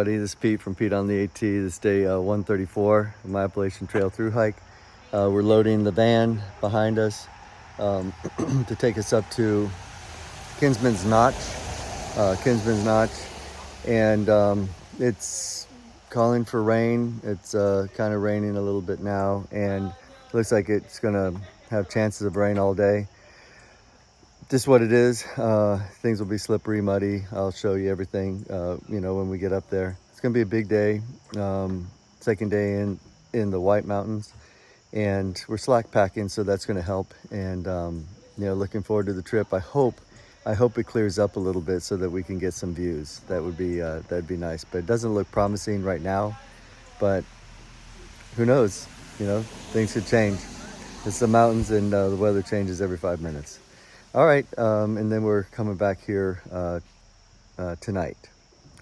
everybody. This is Pete from Pete on the AT. This is day 134 of my Appalachian Trail through hike. We're loading the van behind us to take us up to Kinsman's Notch. And it's calling for rain. It's kind of raining a little bit now, and looks like it's gonna have chances of rain all day. Just what it is. Things will be slippery, muddy. I'll show you everything, when we get up there. It's gonna be a big day. Second day in the White Mountains, and we're slack packing, so that's gonna help. And looking forward to the trip. I hope it clears up a little bit so that we can get some views. That'd be nice. But it doesn't look promising right now. But who knows? Things could change. It's the mountains, and the weather changes every 5 minutes. All right, and then we're coming back here tonight.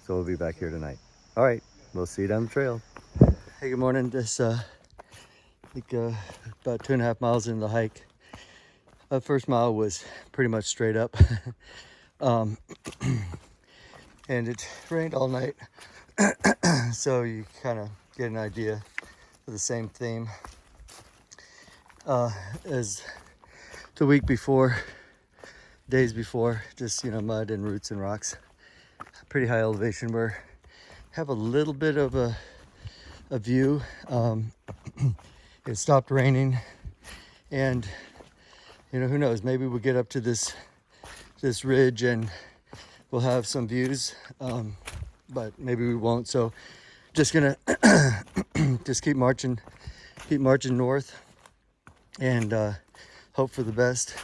So we'll be back here tonight. All right, we'll see you down the trail. Hey, good morning. Just about 2.5 miles into the hike. First mile was pretty much straight up. And it rained all night. So you kind of get an idea of the same theme as the week before. Days before, just mud and roots and rocks. Pretty high elevation. We have a little bit of a view. It stopped raining, and who knows, maybe we'll get up to this ridge and we'll have some views, but maybe we won't. So just gonna just keep marching north and hope for the best.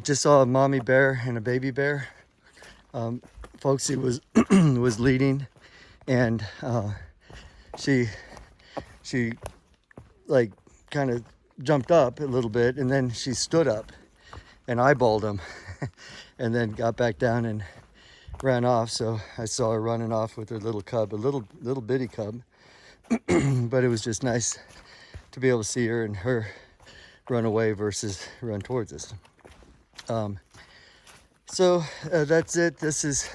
Just saw a mommy bear and a baby bear. Folksy was was leading, and she like kind of jumped up a little bit, and then she stood up and eyeballed him and then got back down and ran off. So I saw her running off with her little cub, a little bitty cub. But it was just nice to be able to see her and her run away versus run towards us. So that's it. This is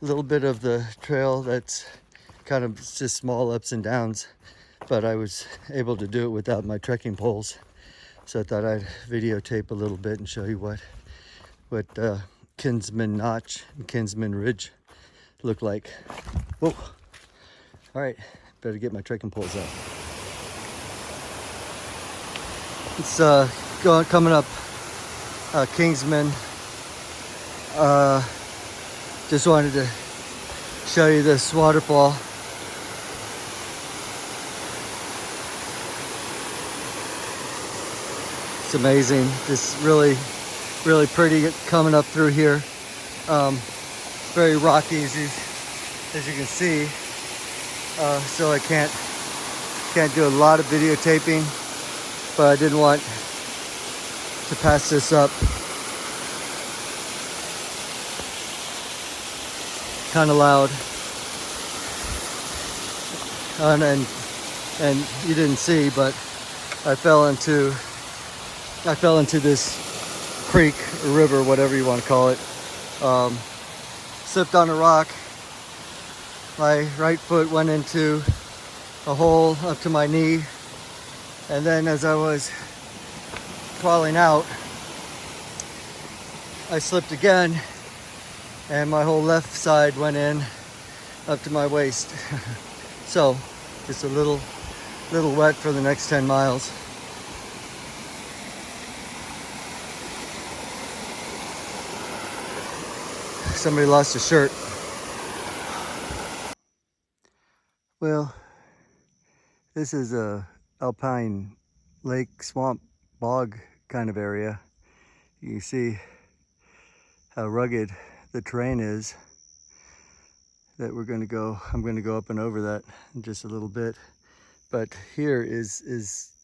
a little bit of the trail that's kind of just small ups and downs, but I was able to do it without my trekking poles. So I thought I'd videotape a little bit and show you what Kinsman Notch and Kinsman Ridge look like. Whoa. All right, better get my trekking poles out. It's coming up Kingsman. Just wanted to show you this waterfall. It's amazing. Just really pretty coming up through here. Very rocky as you can see. So I can't do a lot of videotaping, but I didn't want to pass this up. Kind of loud, and you didn't see, but I fell into this creek or river, whatever you want to call it. Slipped on a rock. My right foot went into a hole up to my knee, and then as I was crawling out, I slipped again, and my whole left side went in up to my waist. So just a little wet for the next 10 miles. Somebody lost a shirt. Well, this is a alpine lake, swamp, bog kind of area. You can see how rugged the terrain is that I'm going to go up and over that in just a little bit. But here is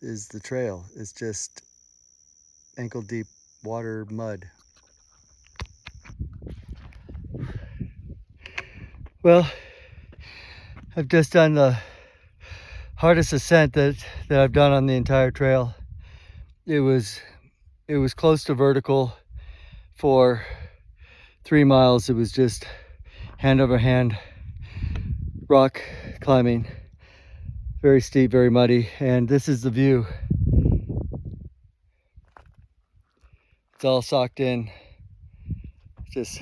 the trail. It's just ankle deep water, mud. Well, I've just done the hardest ascent that I've done on the entire trail. It was close to vertical for 3 miles. It was just hand over hand rock climbing, very steep, very muddy, and this is the view. It's all socked in. Just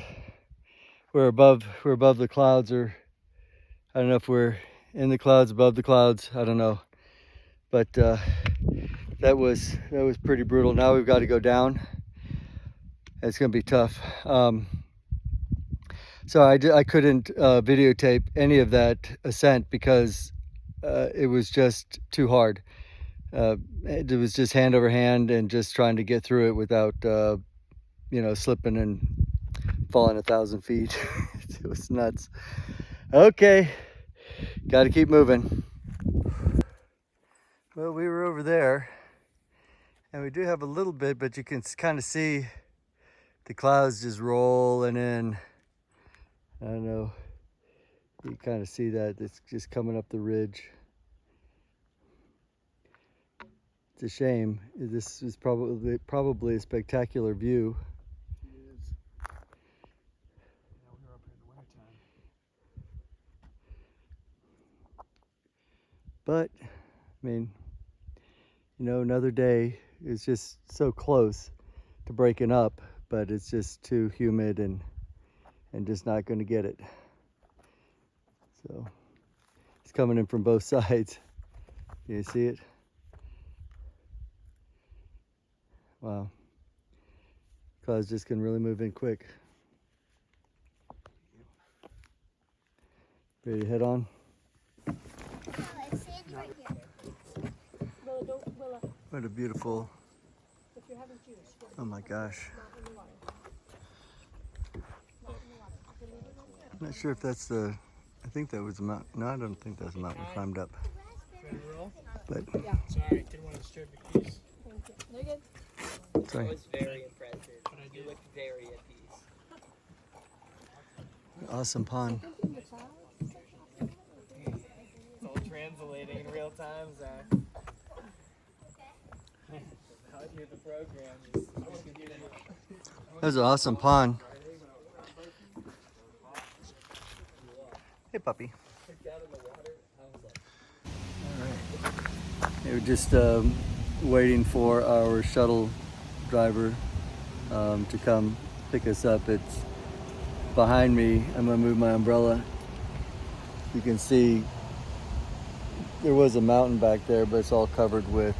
we're above the clouds, or I don't know if we're in the clouds, above the clouds, I don't know, but that was pretty brutal. Now we've got to go down. It's gonna be tough. So I couldn't videotape any of that ascent because it was just too hard. It was just hand over hand and just trying to get through it without you know, slipping and falling 1,000 feet. It was nuts. Okay, got to keep moving. Well, we were over there, and we do have a little bit, but you can kind of see the clouds just rolling in. I don't know, you kind of see that it's just coming up the ridge. It's a shame. This is probably a spectacular view. It is. Yeah, we were up here in the wintertime. But I mean, you know, another day is just so close to breaking up, but it's just too humid and just not going to get it. So it's coming in from both sides. You see it? Wow. Clouds just can really move in quick. Ready to head on? What a beautiful, oh my gosh. I'm not sure if that's the, I think that was the mountain. No, I don't think that's the mountain we climbed up. But Sorry, didn't want to disturb your peace. They're good. sorry. That was very impressive. You looked very at peace. Awesome pond. It's all translating in real time, Zach. How do you the program? That was an awesome pond. Hey, puppy. All right. We're just waiting for our shuttle driver to come pick us up. It's behind me. I'm gonna move my umbrella. You can see there was a mountain back there, but it's all covered with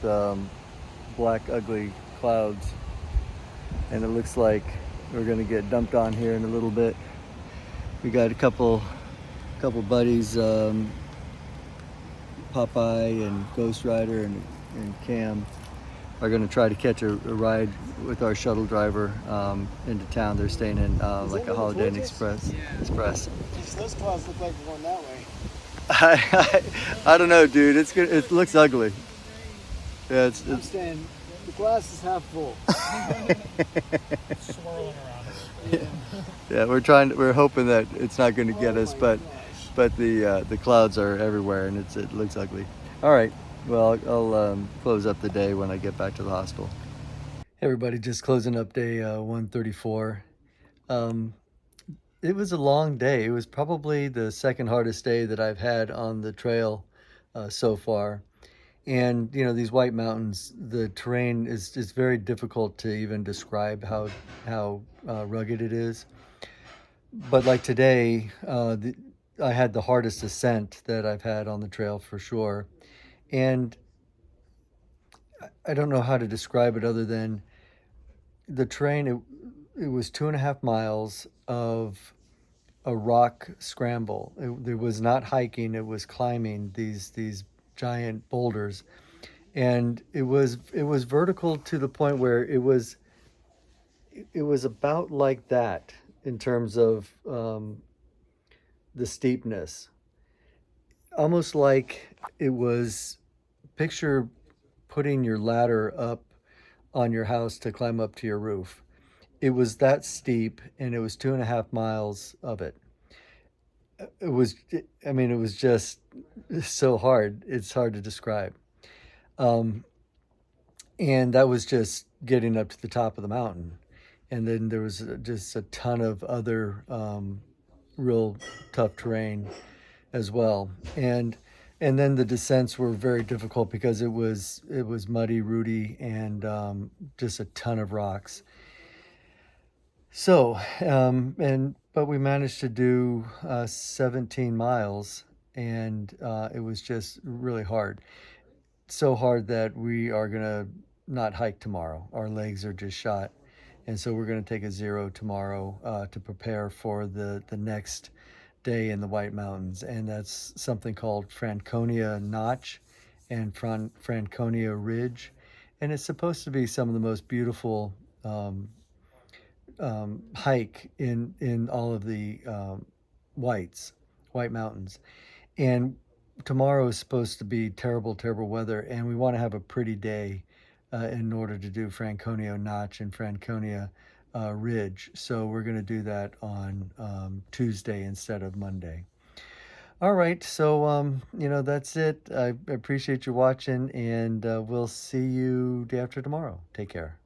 black, ugly clouds. And it looks like we're gonna get dumped on here in a little bit. We got a couple buddies, Popeye and Ghost Rider and Cam are going to try to catch a ride with our shuttle driver into town. They're staying in like a Holiday Inn Express. Those clouds look like they're going that way. I don't know, dude. It's good. It looks ugly. Yeah, I'm saying the glass is half full. Swirling around. Yeah, we're hoping that it's not going to get us, but the clouds are everywhere and it looks ugly. All right, well, I'll close up the day when I get back to the hospital. Hey everybody, just closing up day 134. It was a long day. It was probably the second hardest day that I've had on the trail so far. And you know, these White Mountains, the terrain is very difficult to even describe how rugged it is. But like today, I had the hardest ascent that I've had on the trail for sure. And I don't know how to describe it other than the terrain. It was 2.5 miles of a rock scramble. It was not hiking, it was climbing these giant boulders. And it was vertical to the point where it was about like that in terms of the steepness. Almost like it was, picture putting your ladder up on your house to climb up to your roof. It was that steep, and it was 2.5 miles of it. It was just so hard. It's hard to describe. And that was just getting up to the top of the mountain. And then there was just a ton of other real tough terrain as well. And then the descents were very difficult because it was muddy, rooty, and just a ton of rocks. So, but we managed to do 17 miles, and it was just really hard. So hard that we are gonna not hike tomorrow. Our legs are just shot, and so we're gonna take a 0 tomorrow to prepare for the next day in the White Mountains, and that's something called Franconia Notch and Franconia Ridge, and it's supposed to be some of the most beautiful hike in all of the White Mountains. And tomorrow is supposed to be terrible, terrible weather, and we want to have a pretty day in order to do Franconia Notch and Franconia Ridge. So we're going to do that on Tuesday instead of Monday. All right, so that's it. I appreciate you watching, and we'll see you day after tomorrow. Take care.